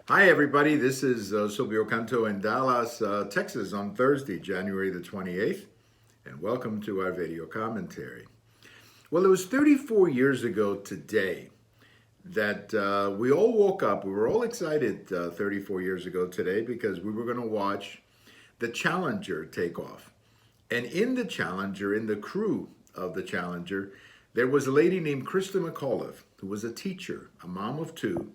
Hi, everybody. This is Silvio Canto in Dallas, Texas on Thursday, January the 28th, and welcome to our video commentary. Well, it was 34 years ago today that we all woke up. We were all excited 34 years ago today because we were going to watch the Challenger take off. And in the Challenger, in the crew of the Challenger, there was a lady named Krista McAuliffe, who was a teacher, a mom of two,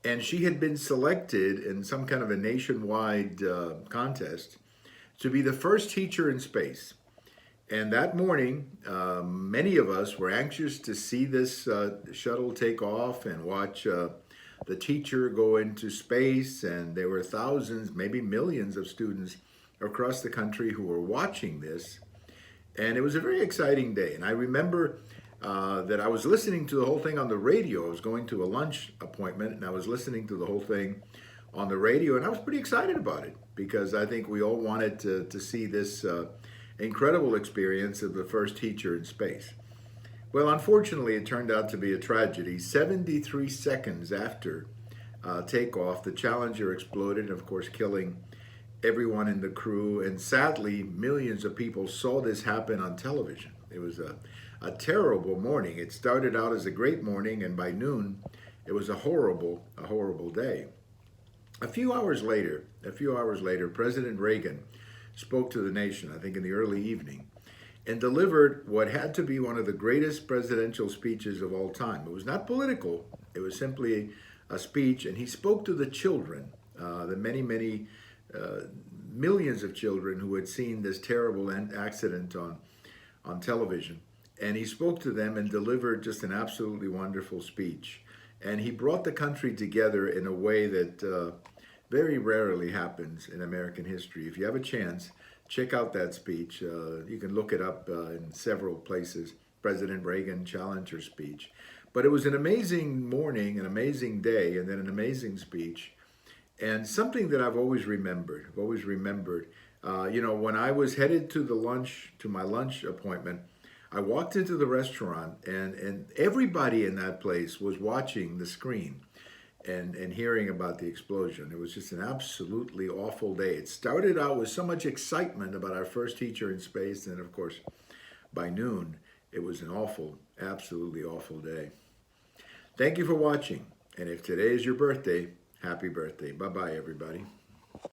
and she had been selected in some kind of a nationwide contest to be the first teacher in space. And that morning, many of us were anxious to see this shuttle take off and watch the teacher go into space. And there were thousands, maybe millions of students across the country who were watching this. And it was a very exciting day. And I remember that I was listening to the whole thing on the radio. I was going to a lunch appointment and I was listening to the whole thing on the radio, and I was pretty excited about it because I think we all wanted to see this incredible experience of the first teacher in space. Well, unfortunately, it turned out to be a tragedy. 73 seconds after takeoff, the Challenger exploded, of course, killing everyone in the crew, and sadly, millions of people saw this happen on television. It was a terrible morning. It started out as a great morning, and by noon, it was a horrible day. A few hours later, President Reagan spoke to the nation, I think in the early evening, and delivered what had to be one of the greatest presidential speeches of all time. It was not political. It was simply a speech, and he spoke to the children, the many millions of children who had seen this terrible accident on television. And he spoke to them and delivered just an absolutely wonderful speech. And he brought the country together in a way that very rarely happens in American history. If you have a chance, check out that speech. You can look it up in several places, President Reagan Challenger speech. But it was an amazing morning, an amazing day, and then an amazing speech. And something that I've always remembered, when I was headed to my lunch appointment, I walked into the restaurant and everybody in that place was watching the screen and hearing about the explosion. It was just an absolutely awful day. It started out with so much excitement about our first teacher in space, and of course, by noon, it was an awful, absolutely awful day. Thank you for watching, and if today is your birthday, happy birthday. Bye-bye, everybody.